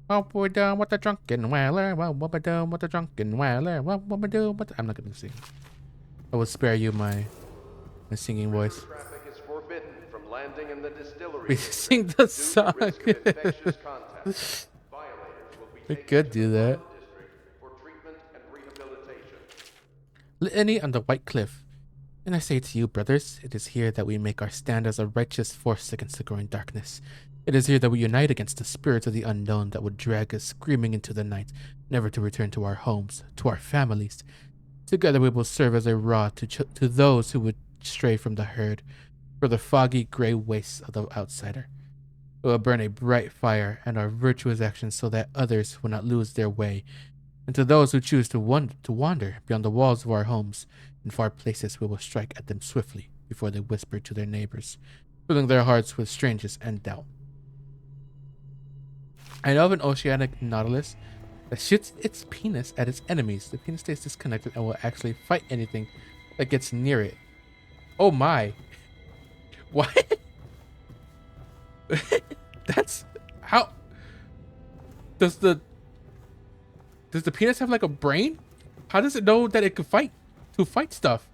What we done with the drunken whaler? What we done with the drunken whaler? What we do? I'm not gonna sing. I will spare you my singing voice. Traffic is forbidden from landing in the We distillery sing district the due to song. risk of infectious contact. Violators will be We taken could to the do that. Bond district for treatment and rehabilitation. Litany on the White Cliff. And I say to you, brothers, it is here that we make our stand as a righteous force against the growing darkness. It is here that we unite against the spirits of the unknown that would drag us screaming into the night, never to return to our homes, to our families. Together we will serve as a rod to those who would stray from the herd, for the foggy gray wastes of the outsider. We will burn a bright fire and our virtuous actions so that others will not lose their way. And to those who choose to wander beyond the walls of our homes, in far places we will strike at them swiftly before they whisper to their neighbors, filling their hearts with strangeness and doubt. I know of an oceanic nautilus that shoots its penis at its enemies. The penis stays disconnected and will actually fight anything that gets near it. Oh my. What? That's how does the penis have like a brain? How does it know that it could fight to fight stuff?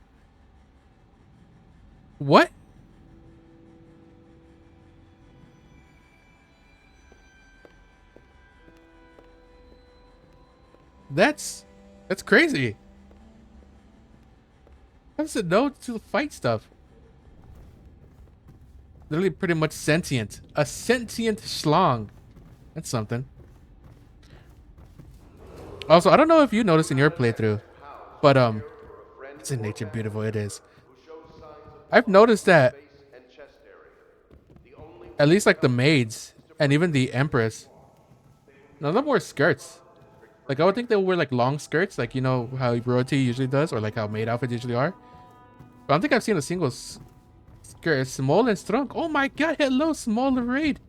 What? That's crazy. How does it know to fight stuff? Literally pretty much sentient. A sentient schlong. That's something. Also, I don't know if you noticed in your playthrough, but isn't nature beautiful? It is. I've noticed that at least like the maids and even the empress, none of them wear skirts. Like I would think they would wear like long skirts, like you know how royalty usually does, or like how maid outfits usually are. But I don't think I've seen a single skirt. Small and strong. Oh my god! Hello, small raid.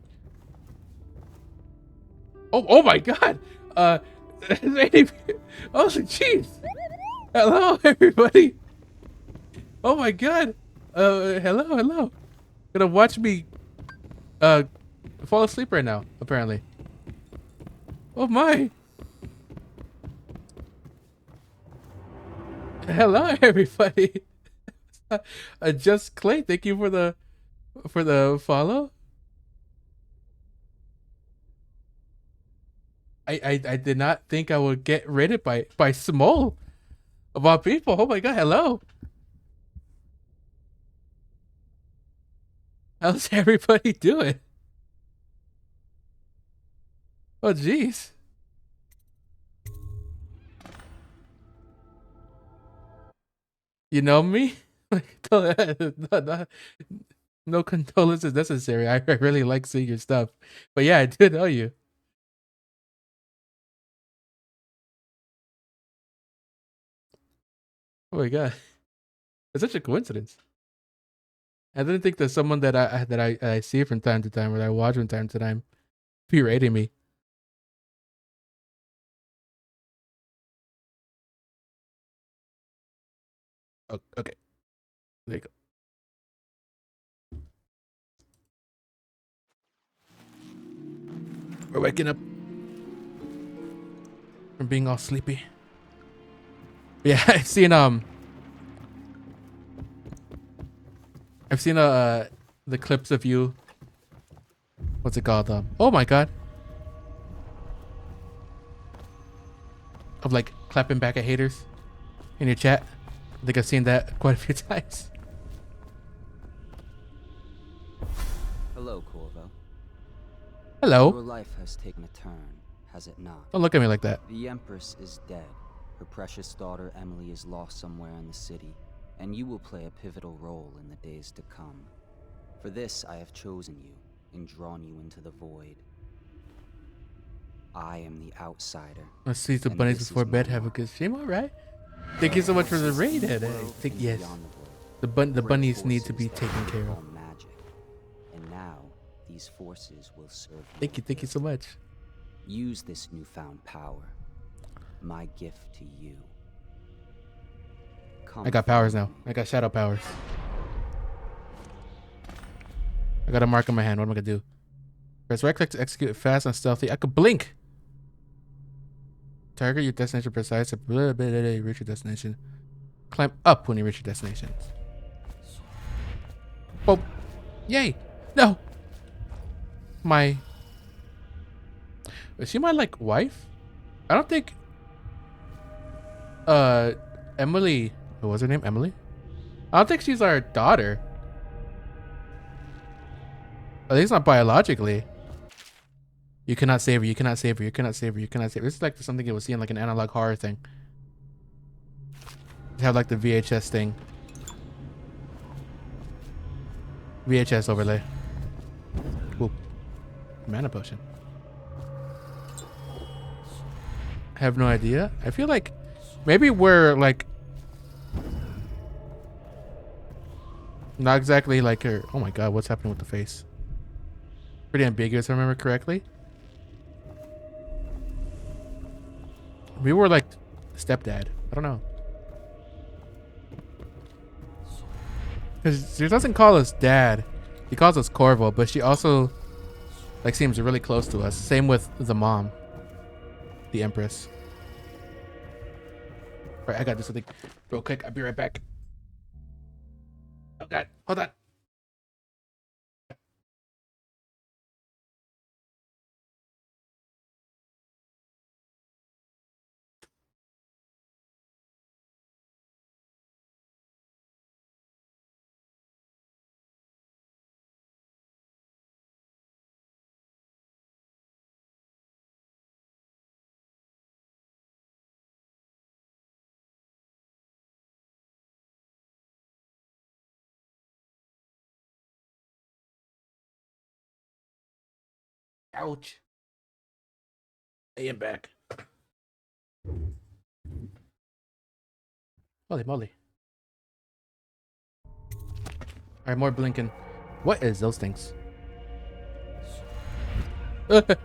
Oh my god. Oh jeez. Hello everybody. Oh my god. Hello. Gonna watch me fall asleep right now, apparently. Oh my. Hello everybody. Just Clay, thank you for the follow. I did not think I would get rated by small of all people. Oh my god, hello. How's everybody doing? Oh jeez. You know me? no, no, no condolences necessary. I really like seeing your stuff. But yeah, I do know you. Oh my god. It's such a coincidence. I didn't think that someone that I see from time to time or that I watch from time to time be rating me. Oh, okay. There you go. We're waking up from being all sleepy. Yeah, I've seen the clips of you. What's it called? Oh my god. Of like clapping back at haters in your chat. I think I've seen that quite a few times. Hello, Corvo. Hello. Your life has taken a turn, has it not? Don't look at me like that. The Empress is dead. Her precious daughter Emily is lost somewhere in the city, and you will play a pivotal role in the days to come. For this, I have chosen you and drawn you into the void. I am the outsider. Let's see the bunnies before bed. Have a good stream. All right. Thank you so much for the raid. I think yes. The bunnies need to be taken care of. Magic. And now these forces will serve you. Thank you so much. Use this newfound power. My gift to you. I got powers now. I got shadow powers. I got a mark on my hand. What am I gonna do? Press right click to execute fast and stealthy. I could blink. Target your destination precise. Blah, blah, blah, blah, reach your destination. Climb up when you reach your destination. Oh, yay! No. Is she my like wife? I don't think. Emily. What was her name? Emily. I don't think she's our daughter. At least not biologically. You cannot save her. You cannot save her. You cannot save her. You cannot save her. This is like something you would see in like an analog horror thing. They have like the VHS thing. VHS overlay. Ooh. Mana potion. I have no idea. I feel like maybe we're like not exactly like her. Oh my god, what's happening with the face? Pretty ambiguous, if I remember correctly. We were like stepdad. I don't know. Because she doesn't call us dad. He calls us Corvo, but she also like seems really close to us. Same with the mom. The Empress. Alright, I got this thing real quick. I'll be right back. Oh god, hold on. Ouch. I am back. Holy moly. Alright, more blinking. What is those things? That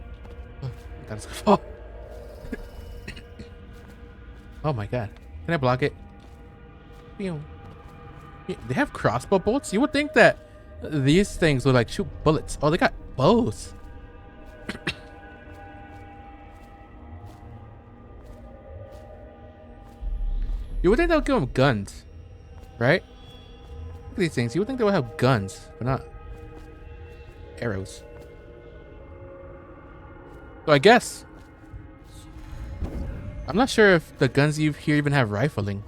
is gonna fall. Oh my god. Can I block it? Pew. They have crossbow bolts? You would think that these things would like shoot bullets. Oh, they got bows. You would think they'll give them guns, right? Look at these things. You would think they would have guns, but not arrows. So I guess I'm not sure if the guns you here even have rifling.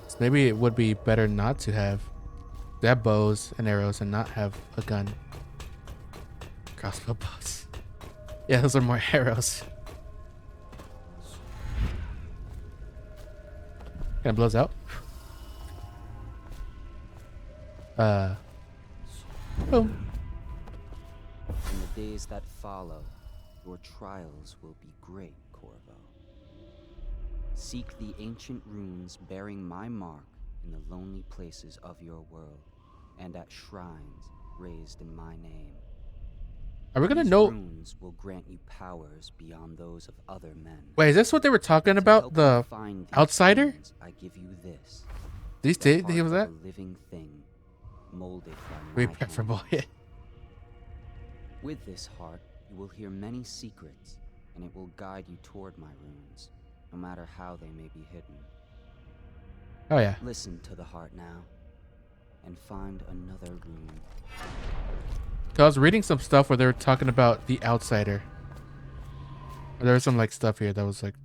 So maybe it would be better not to have. They have bows and arrows and not have a gun. Crossbow bows. Yeah, those are more arrows. Kind of blows out. Boom. In the days that follow, your trials will be great, Corvo. Seek the ancient runes bearing my mark in the lonely places of your world, and at shrines raised in my name. Are we gonna These know? runes will grant you powers beyond those of other men. Wait, is this what they were talking To about? help The you find these outsider? runes, I give you this. These the days, he heart was of that? a living thing, molded by Way my preferable. hand. Yeah. With this heart, you will hear many secrets, and it will guide you toward my runes, no matter how they may be hidden. Oh yeah. Listen to the heart now, and find another rune. I was reading some stuff where they were talking about the outsider. There was some like stuff here that was like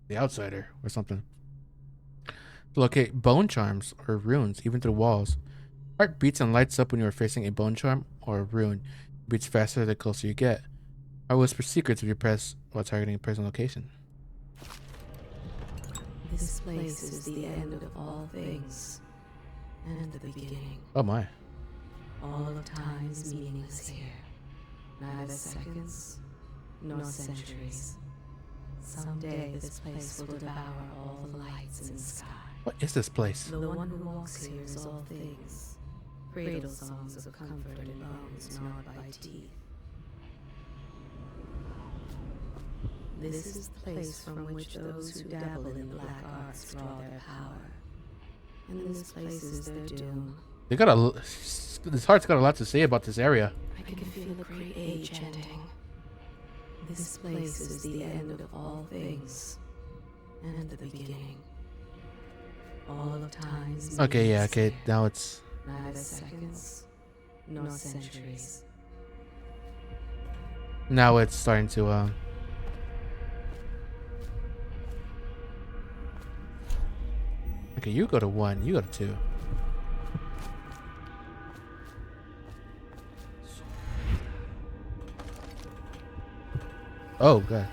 the outsider or something. To locate bone charms or runes, even through walls. Heart beats and lights up when you are facing a bone charm or a rune. It beats faster the closer you get. Heart whispers secrets if you press while targeting a personal location. This place is the end of all things, and the beginning. Oh my. All of time is meaningless here. Neither seconds, nor centuries. Someday this place will devour all the lights in the sky. What is this place? The one who walks here is all things. Cradle songs of comfort in bones gnawed by teeth. This is the place from which those who dabble in the black arts draw their power. And this place is their doom. They got a. This heart's got a lot to say about this area. I can feel a great age ending. This place is the end of all things. and the beginning. All of time's Okay, yeah, meaningless okay. here. Now it's Neither seconds nor centuries. starting to okay, you go to 1, you go to 2. Oh god.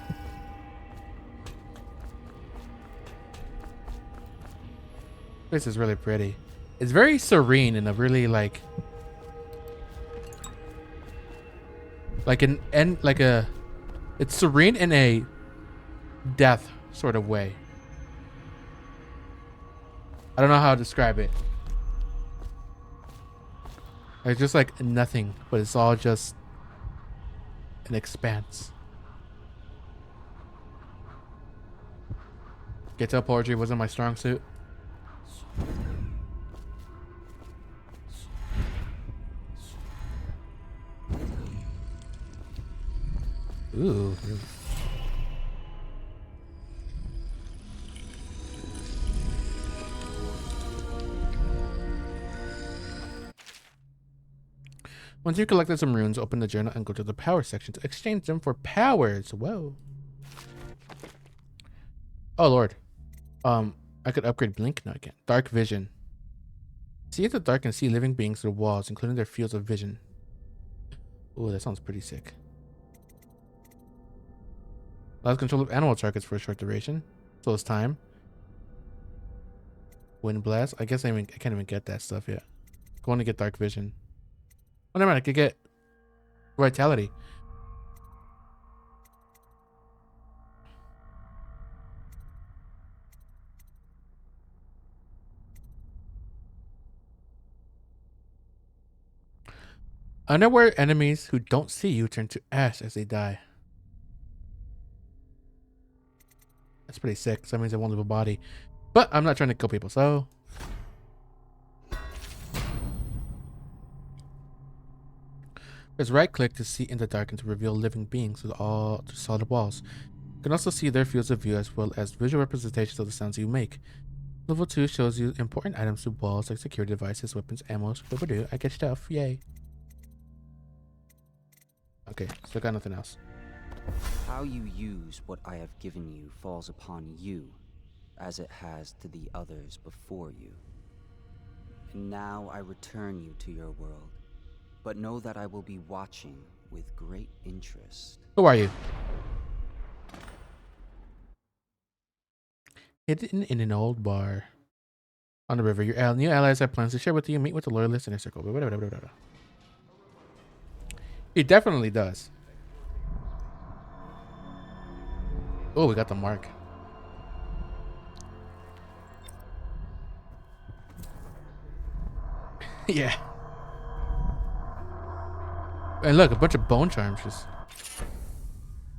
This is really pretty. It's very serene in a really like it's serene in a death sort of way. I don't know how to describe it. It's just like nothing, but it's all just an expanse. Guitar poetry wasn't my strong suit. Ooh. Once you've collected some runes, open the journal and go to the power section to exchange them for powers. Whoa. Oh lord. I could upgrade Blink now again. Dark vision. See in the dark and see living beings through walls, including their fields of vision. Ooh, that sounds pretty sick. Allows control of animal targets for a short duration. So it's time. Wind blast. I guess I can't even get that stuff yet. Going to get dark vision. Oh never mind, I could get vitality. Unaware enemies who don't see you turn to ash as they die. That's pretty sick. So that means I won't leave a body. But I'm not trying to kill people, so. Press right click to see in the dark and to reveal living beings with all solid walls. You can also see their fields of view as well as visual representations of the sounds you make. Level 2 shows you important items to walls like security devices, weapons, ammo. I get stuff. Yay. Okay, so I got nothing else. How you use what I have given you falls upon you, as it has to the others before you. And now I return you to your world, but know that I will be watching with great interest. Who are you? Hidden in an old bar on the river. Your new allies have plans to share with you. Meet with the loyalists in a circle. He definitely does. Oh, we got the mark. Yeah. And look, a bunch of bone charms just.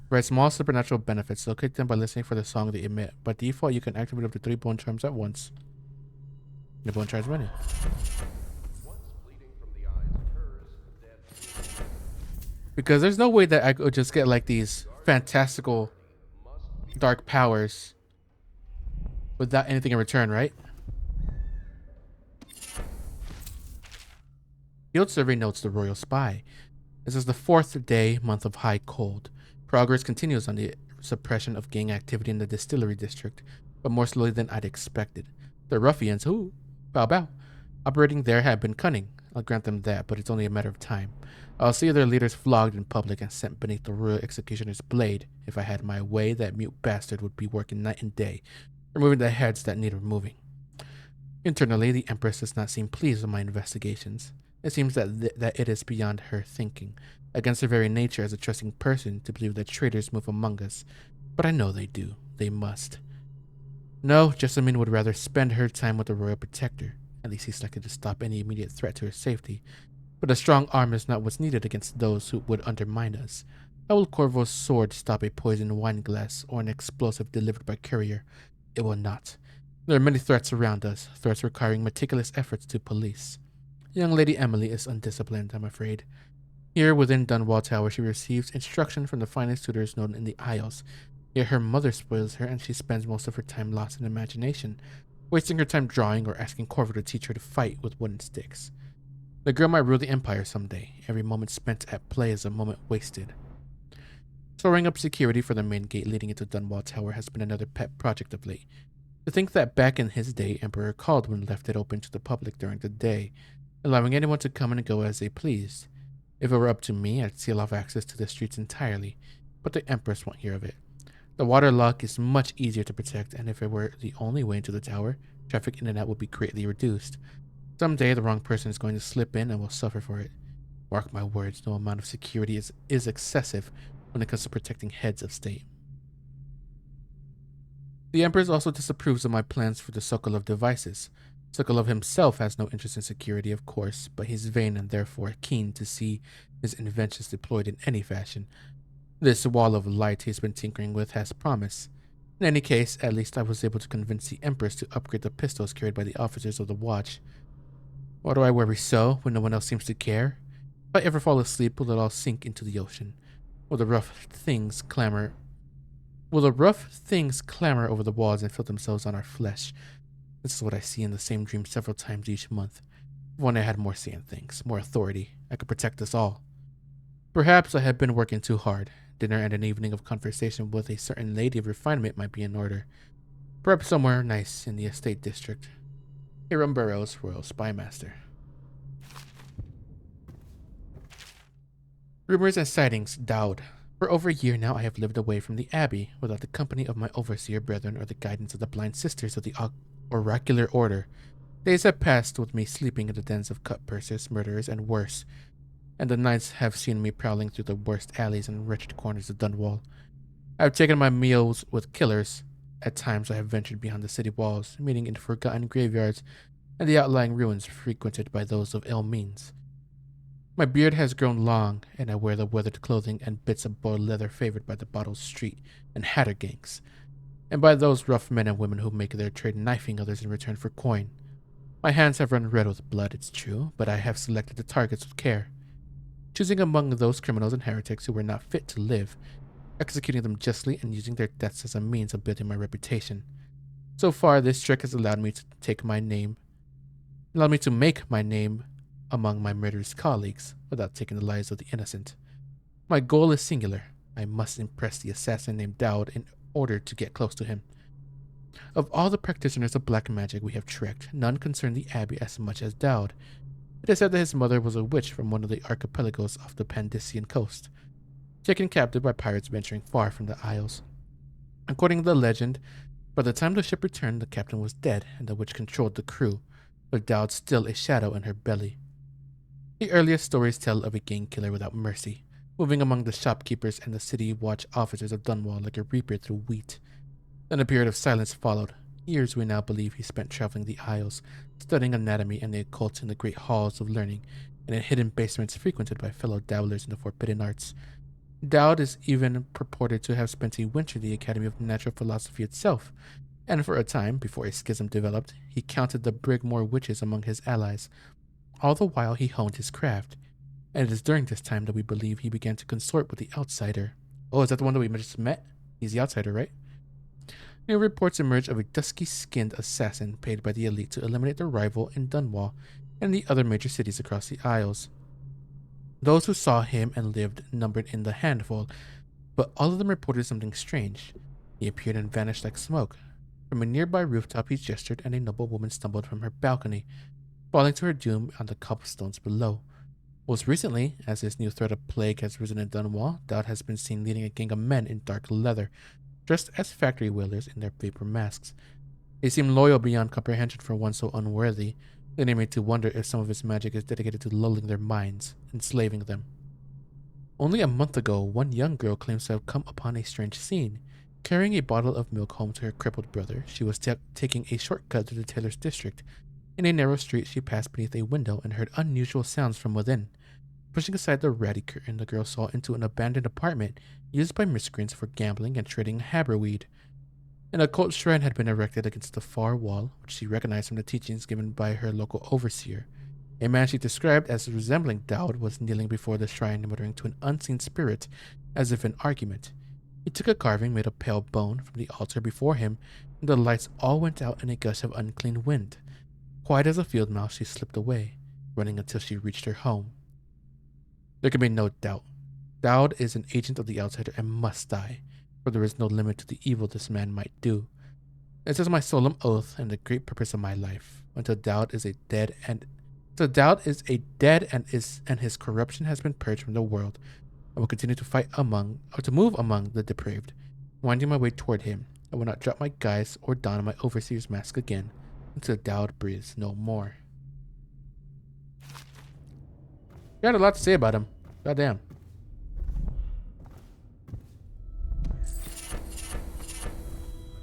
Right, small supernatural benefits. Locate them by listening for the song they emit. By default, you can activate up to 3 bone charms at once. The bone charms menu. Because there's no way that I could just get like these fantastical dark powers without anything in return, right? Field survey notes the royal spy. This is the 4th day, month of high cold. Progress continues on the suppression of gang activity in the distillery district, but more slowly than I'd expected. The ruffians, who, bow bow, operating there have been cunning. I'll grant them that, but it's only a matter of time. I'll see their leaders flogged in public and sent beneath the royal executioner's blade. If I had my way, that mute bastard would be working night and day, removing the heads that need removing. Internally, the Empress does not seem pleased with my investigations. It seems that it is beyond her thinking, against her very nature as a trusting person, to believe that traitors move among us. But I know they do. They must. No, Jessamine would rather spend her time with the royal protector. At least he's likely to stop any immediate threat to her safety. But a strong arm is not what's needed against those who would undermine us. How will Corvo's sword stop a poisoned wine glass or an explosive delivered by courier? It will not. There are many threats around us, threats requiring meticulous efforts to police. Young Lady Emily is undisciplined, I'm afraid. Here within Dunwall Tower, she receives instruction from the finest tutors known in the Isles. Yet her mother spoils her and she spends most of her time lost in imagination, wasting her time drawing or asking Corvo to teach her to fight with wooden sticks. The girl might rule the empire someday. Every moment spent at play is a moment wasted. Storing up security for the main gate leading into Dunwall Tower has been another pet project of late. To think that back in his day, Emperor Caldwin left it open to the public during the day, allowing anyone to come and go as they pleased. If it were up to me, I'd seal off access to the streets entirely, but the Empress won't hear of it. The water lock is much easier to protect, and if it were the only way into the tower, traffic in and out would be greatly reduced. Someday, the wrong person is going to slip in and will suffer for it. Mark my words, no amount of security is excessive when it comes to protecting heads of state. The Empress also disapproves of my plans for the Sokolov devices. Sokolov himself has no interest in security, of course, but he's vain and therefore keen to see his inventions deployed in any fashion. This wall of light he's been tinkering with has promise. In any case, at least I was able to convince the Empress to upgrade the pistols carried by the officers of the watch. Why do I worry so when no one else seems to care? If I ever fall asleep, will it all sink into the ocean? Will the rough things clamber over the walls and feel themselves on our flesh? This is what I see in the same dream several times each month. If only I had more say in things, more authority, I could protect us all. Perhaps I have been working too hard. Dinner and an evening of conversation with a certain lady of refinement might be in order. Perhaps somewhere nice in the estate district. Hiram Burroughs, Royal Spymaster. Rumors and sightings, Dowd. For over a year now I have lived away from the Abbey, without the company of my overseer brethren or the guidance of the blind sisters of the oracular order. Days have passed with me sleeping in the dens of cut-pursers, murderers, and worse, and the nights have seen me prowling through the worst alleys and wretched corners of Dunwall. I have taken my meals with killers. At times I have ventured beyond the city walls, meeting in forgotten graveyards and the outlying ruins frequented by those of ill means. My beard has grown long, and I wear the weathered clothing and bits of boiled leather favored by the bottle street and hatter gangs, and by those rough men and women who make their trade knifing others in return for coin. My hands have run red with blood, it's true, but I have selected the targets with care, choosing among those criminals and heretics who were not fit to live, executing them justly and using their deaths as a means of building my reputation. So far, this trick has allowed me to make my name among my murderous colleagues without taking the lives of the innocent. My goal is singular. I must impress the assassin named Dowd in order to get close to him. Of all the practitioners of black magic we have trekked, none concern the Abbey as much as Dowd. It is said that his mother was a witch from one of the archipelagos off the Pandician coast, taken captive by pirates venturing far from the Isles. According to the legend, by the time the ship returned, the captain was dead and the witch controlled the crew, with Dowd still a shadow in her belly. The earliest stories tell of a gang killer without mercy, moving among the shopkeepers and the city watch officers of Dunwall like a reaper through wheat. Then a period of silence followed. Years we now believe he spent traveling the Isles, studying anatomy and the occult in the great halls of learning, and in hidden basements frequented by fellow dabblers in the forbidden arts. Dowd is even purported to have spent a winter in the Academy of Natural Philosophy itself, and for a time, before a schism developed, he counted the Brigmore witches among his allies. All the while he honed his craft, and it is during this time that we believe he began to consort with the Outsider. Oh, is that the one that we just met? He's the Outsider, right? New reports emerge of a dusky-skinned assassin paid by the elite to eliminate their rival in Dunwall and the other major cities across the Isles. Those who saw him and lived numbered in the handful, but all of them reported something strange. He appeared and vanished like smoke. From a nearby rooftop he gestured, and a noble woman stumbled from her balcony, falling to her doom on the cobblestones below. Most recently, as this new threat of plague has risen in Dunwall, Dowd has been seen leading a gang of men in dark leather, dressed as factory whalers in their vapor masks. They seem loyal beyond comprehension for one so unworthy, leading me to wonder if some of his magic is dedicated to lulling their minds, enslaving them. Only a month ago, one young girl claims to have come upon a strange scene. Carrying a bottle of milk home to her crippled brother, she was taking a shortcut to the tailor's district. In a narrow street, she passed beneath a window and heard unusual sounds from within. Pushing aside the ratty curtain, the girl saw into an abandoned apartment used by miscreants for gambling and trading haberweed. An occult shrine had been erected against the far wall, which she recognized from the teachings given by her local overseer. A man she described as resembling Dowd was kneeling before the shrine, muttering to an unseen spirit as if in argument. He took a carving made of pale bone from the altar before him, and the lights all went out in a gush of unclean wind. Quiet as a field mouse, she slipped away, running until she reached her home. There can be no doubt. Dowd is an agent of the Outsider and must die, for there is no limit to the evil this man might do. This is my solemn oath and the great purpose of my life. Until Dowd is dead and his corruption has been purged from the world, I will continue to move among the depraved, winding my way toward him. I will not drop my guise or don my overseer's mask again until Dowd breathes no more. You had a lot to say about him. Goddamn.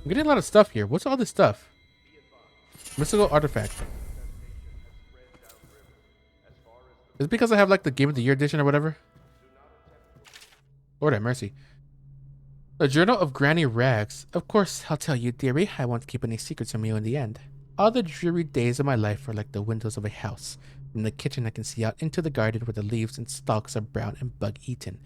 I'm getting a lot of stuff here. What's all this stuff? Mystical artifact. Is it because I have like the Game of the Year edition or whatever? Lord have mercy. The Journal of Granny Rags. Of course, I'll tell you, dearie. I won't keep any secrets from you in the end. All the dreary days of my life are like the windows of a house. From the kitchen, I can see out into the garden where the leaves and stalks are brown and bug-eaten.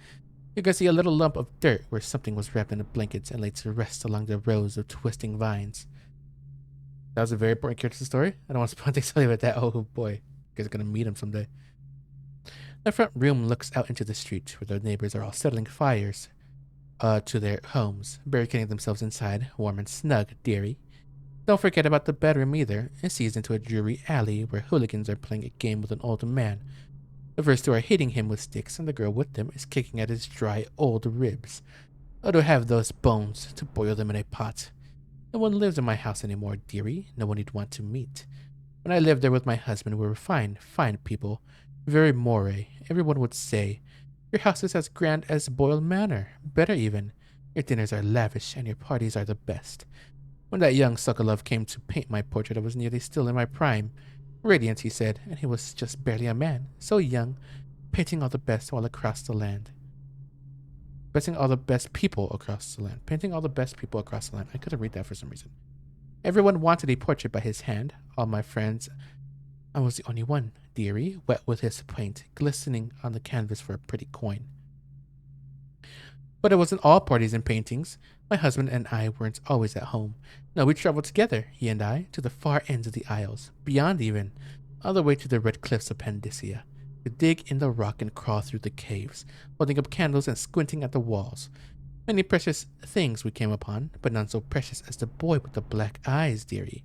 You can see a little lump of dirt where something was wrapped in a blanket and laid to rest along the rows of twisting vines. That was a very important character to the story. I don't want to spoil things about that. Oh boy, you guys are gonna meet him someday. The front room looks out into the street where the neighbors are all settling fires to their homes, barricading themselves inside, warm and snug, dearie. Don't forget about the bedroom either. It sees into a dreary alley where hooligans are playing a game with an old man. The first two are hitting him with sticks, and the girl with them is kicking at his dry old ribs. Oh, to have those bones, to boil them in a pot. No one lives in my house anymore, dearie. No one you'd want to meet. When I lived there with my husband, we were fine people. Very moire. Everyone would say, your house is as grand as Boyle Manor. Better even. Your dinners are lavish, and your parties are the best. When that young Sokolov came to paint my portrait, I was nearly still in my prime. Radiant, he said, and he was just barely a man. So young, painting all the best all across the land. Painting all the best people across the land. Painting all the best people across the land. I couldn't read that for some reason. Everyone wanted a portrait by his hand. All my friends. I was the only one, dearie, wet with his paint, glistening on the canvas for a pretty coin. But it wasn't all parties and paintings. My husband and I weren't always at home. No, we traveled together, he and I, to the far ends of the Isles, beyond even, all the way to the red cliffs of Pandysia, to dig in the rock and crawl through the caves, holding up candles and squinting at the walls. Many precious things we came upon, but none so precious as the boy with the black eyes, dearie.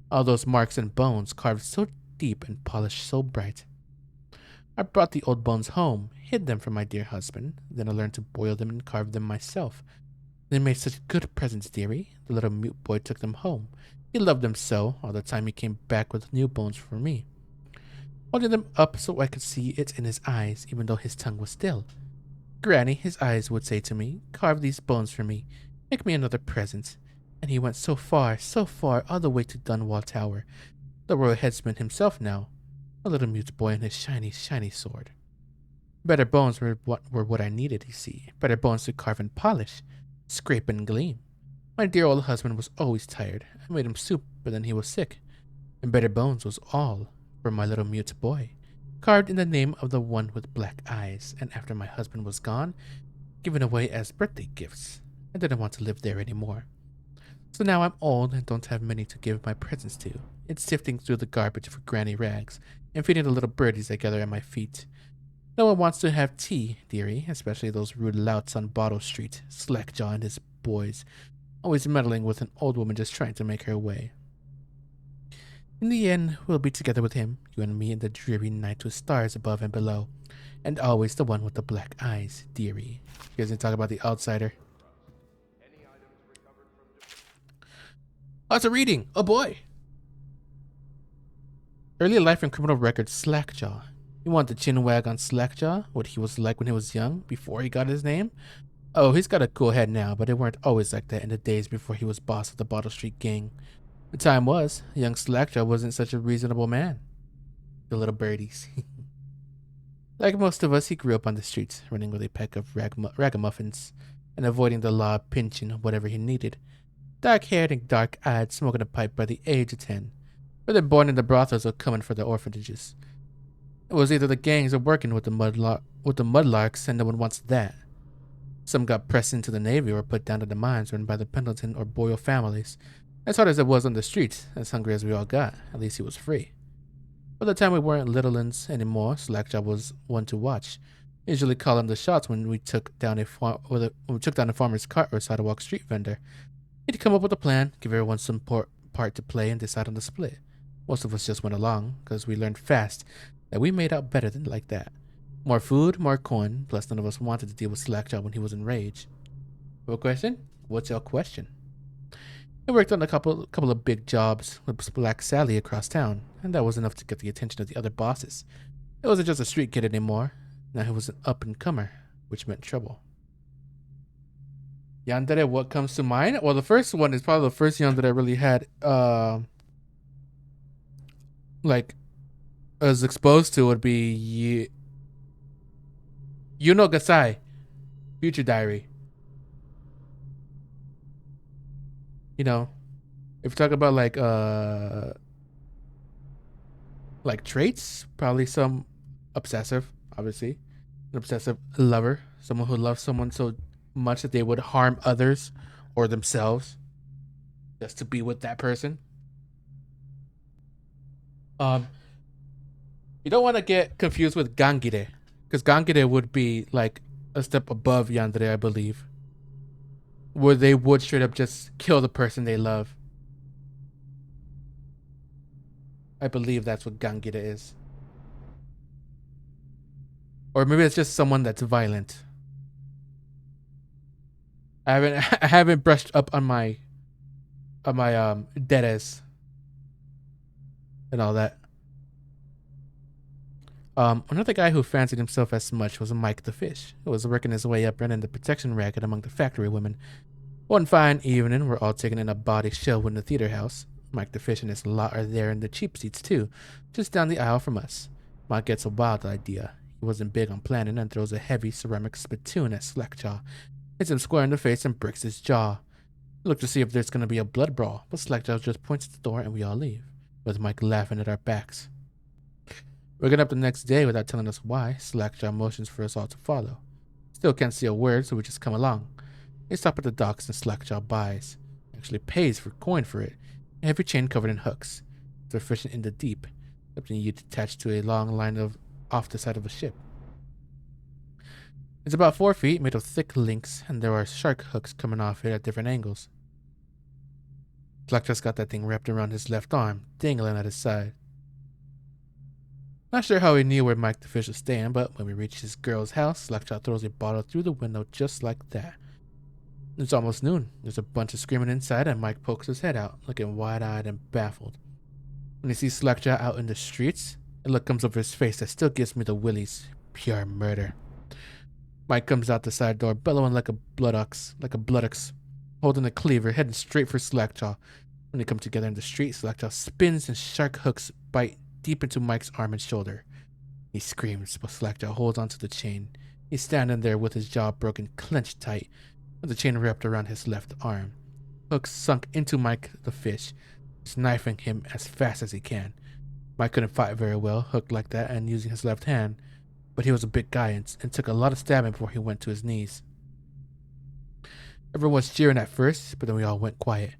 All those marks and bones carved so deep and polished so bright. I brought the old bones home, hid them from my dear husband, then I learned to boil them and carve them myself. They made such good presents, dearie. The little mute boy took them home. He loved them so, all the time he came back with new bones for me. Holding them up so I could see it in his eyes, even though his tongue was still. Granny, his eyes would say to me, carve these bones for me. Make me another present. And he went so far, all the way to Dunwall Tower. The royal headsman himself now. A little mute boy and his shiny, shiny sword. Better bones were what I needed, you see. Better bones to carve and polish. Scrape and gleam. My dear old husband was always tired. I made him soup, but then he was sick. And better bones was all for my little mute boy, carved in the name of the one with black eyes, and after my husband was gone, given away as birthday gifts. I didn't want to live there anymore. So now I'm old and don't have many to give my presents to. It's sifting through the garbage for granny rags and feeding the little birdies that gather at my feet. No one wants to have tea, dearie, especially those rude louts on Bottle Street, Slackjaw and his boys, always meddling with an old woman just trying to make her way. In the end, we'll be together with him, you and me in the dreary night with stars above and below, and always the one with the black eyes, dearie. You guys didn't talk about The Outsider. Lots of reading! Oh boy! Early life and criminal record, Slackjaw. You want the chin wag on Slackjaw? What he was like when he was young, before he got his name? Oh, he's got a cool head now, but it weren't always like that in the days before he was boss of the Bottle Street gang. The time was, young Slackjaw wasn't such a reasonable man. The little birdies. Like most of us, he grew up on the streets, running with a pack of ragamuffins, and avoiding the law pinching whatever he needed. Dark-haired and dark-eyed, smoking a pipe by the age of 10. Whether born in the brothels or coming for the orphanages. It was either the gangs or working with the mudlarks, and no one wants that. Some got pressed into the Navy or put down to the mines run by the Pendleton or Boyle families. As hard as it was on the streets, as hungry as we all got, at least he was free. By the time we weren't littleins anymore, Slackjaw was one to watch. Usually calling the shots when we took down a farmer's cart or sidewalk street vendor. He'd come up with a plan, give everyone some part to play, and decide on the split. Most of us just went along, because we learned fast that we made out better than like that. More food, more coin, plus none of us wanted to deal with Slackjaw when he was enraged. Have a question? What's your question? I worked on a couple of big jobs with Black Sally across town, and that was enough to get the attention of the other bosses. It wasn't just a street kid anymore. Now he was an up-and-comer, which meant trouble. Yandere, what comes to mind? Well, the first one is probably the first yandere I really had, like, I was exposed to would be Yuno Gasai, Future Diary. You know, if you talk about like traits, probably some obsessive, obviously, an obsessive lover, someone who loves someone so much that they would harm others or themselves just to be with that person. You don't want to get confused with Gangire, because Gangire would be like a step above Yandere, I believe, where they would straight up just kill the person they love. I believe that's what Gangire is. Or maybe it's just someone that's violent. I haven't brushed up on my deades and all that. Another guy who fancied himself as much was Mike the Fish, who was working his way up running the protection racket among the factory women. One fine evening, we're all taking in a body show in the theater house. Mike the Fish and his lot are there in the cheap seats too, just down the aisle from us. Mike gets a wild idea. He wasn't big on planning and throws a heavy ceramic spittoon at Slackjaw. Hits him square in the face and breaks his jaw. We look to see if there's going to be a blood brawl, but Slackjaw just points at the door and we all leave, with Mike laughing at our backs. Waking up the next day without telling us why, Slackjaw motions for us all to follow. Still can't see a word, so we just come along. They stop at the docks and Slackjaw buys. Actually pays for coin for it. A heavy chain covered in hooks. They're fishing in the deep, something you attach to a long line off the side of a ship. It's about 4 feet, made of thick links, and there are shark hooks coming off it at different angles. Slackjaw's got that thing wrapped around his left arm, dangling at his side. Not sure how he knew where Mike the Fish was staying, but when we reach his girl's house, Slackjaw throws a bottle through the window just like that. It's almost noon. There's a bunch of screaming inside, and Mike pokes his head out, looking wide-eyed and baffled. When he sees Slackjaw out in the streets, a look comes over his face that still gives me the willies. Pure murder. Mike comes out the side door, bellowing like a buttocks, holding a cleaver, heading straight for Slackjaw. When they come together in the street, Slackjaw spins and shark hooks bite deep into Mike's arm and shoulder. He screams, but Slackjaw holds onto the chain. He's standing there with his jaw broken, clenched tight, with the chain wrapped around his left arm. Hooks sunk into Mike the Fish, just knifing him as fast as he can. Mike couldn't fight very well, hooked like that and using his left hand, but he was a big guy and took a lot of stabbing before he went to his knees. Everyone was cheering at first, but then we all went quiet.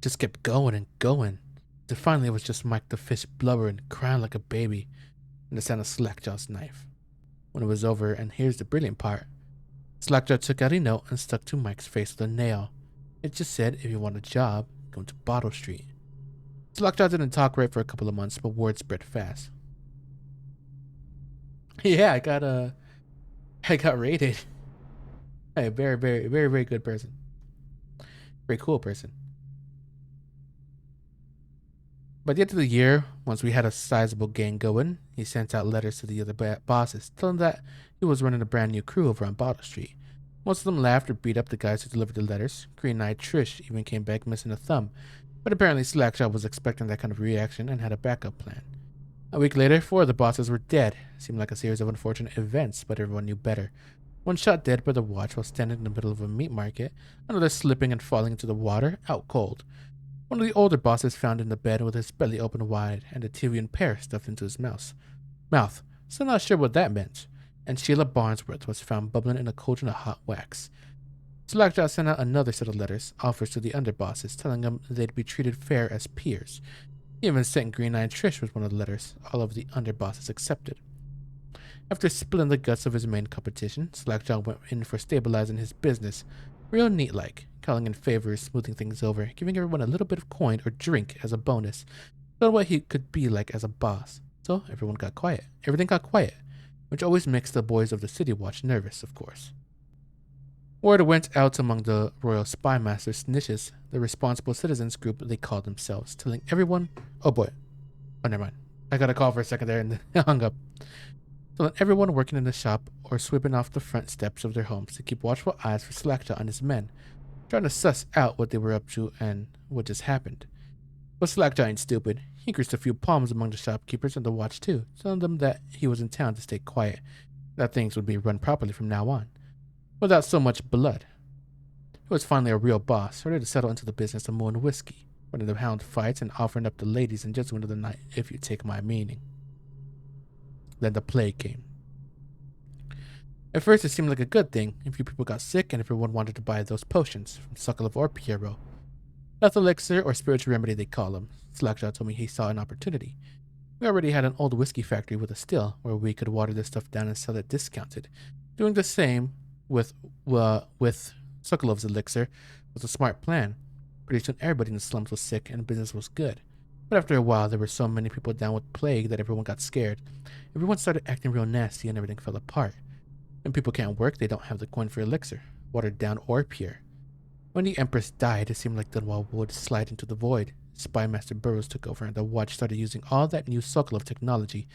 Just kept going and going. Till finally it was just Mike the Fish blubbering, crying like a baby, and the sound of Slackjaw's knife. When it was over, and here's the brilliant part, Slackjaw took out a note and stuck to Mike's face with a nail. It just said, if you want a job, come to Bottle Street. Slackjaw didn't talk right for a couple of months, but word spread fast. Yeah, I got rated. Hey, very, very, very, very good person. Very cool person. By the end of the year, once we had a sizable gang going, he sent out letters to the other bosses, telling them that he was running a brand new crew over on Bottle Street. Most of them laughed or beat up the guys who delivered the letters. Green-eyed Trish even came back missing a thumb, but apparently Slackjaw was expecting that kind of reaction and had a backup plan. A week later, 4 of the bosses were dead. Seemed like a series of unfortunate events, but everyone knew better. One shot dead by the watch while standing in the middle of a meat market, another slipping and falling into the water, out cold. One of the older bosses found in the bed with his belly open wide and a Tivian pear stuffed into his mouth. Still not sure what that meant. and Sheila Barnsworth was found bubbling in a cauldron of hot wax. Slackjaw sent out another set of letters, offers to the underbosses, telling them they'd be treated fair as peers. He even sent Green-Eyed Trish with one of the letters. All of the underbosses accepted. After spilling the guts of his main competition, Slackjaw went in for stabilizing his business, real neat-like, calling in favors, smoothing things over, giving everyone a little bit of coin or drink as a bonus, so what he could be like as a boss. So everyone got quiet. Everything got quiet, which always makes the boys of the City Watch nervous, of course. Word went out among the Royal Spy Master snitches, the responsible citizens group they called themselves, telling everyone, oh boy, oh never mind, I got a call for a second there and then hung up, telling everyone working in the shop or sweeping off the front steps of their homes to keep watchful eyes for Slackjaw and his men, trying to suss out what they were up to and what just happened. But Slackjaw ain't stupid. He greased a few palms among the shopkeepers and the watch too, telling them that he was in town to stay quiet, that things would be run properly from now on, without so much blood. He was finally a real boss, ready to settle into the business of mooing whiskey, running the hound fights and offering up the ladies and gentlemen of the night, if you take my meaning. Then the plague came. At first it seemed like a good thing. A few people got sick and everyone wanted to buy those potions, from Sokolov or Pierrot. Health elixir or spiritual remedy they call them. Slackjaw told me he saw an opportunity. We already had an old whiskey factory with a still, where we could water this stuff down and sell it discounted. Doing the same with Sokolov's elixir was a smart plan. Pretty soon everybody in the slums was sick and business was good. But after a while there were so many people down with plague that everyone got scared. Everyone started acting real nasty and everything fell apart. When people can't work, they don't have the coin for elixir, watered down or pure. When the Empress died, it seemed like Dunwall would slide into the void. Spy Master Burroughs took over and the watch started using all that new Sokolov technology.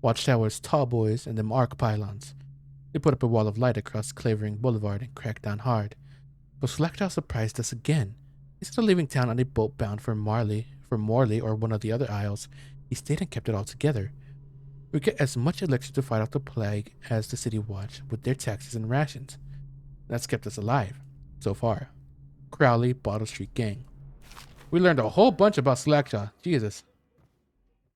Watchtowers, tall boys, and them arc pylons. They put up a wall of light across Clavering Boulevard and cracked down hard. But Slackjaw surprised us again. Instead of leaving town on a boat bound for Morley or one of the other isles, he stayed and kept it all together. We get as much elixir to fight off the plague as the City Watch with their taxes and rations. That's kept us alive, so far. Crowley, Bottle Street Gang. We learned a whole bunch about Slackjaw. Jesus.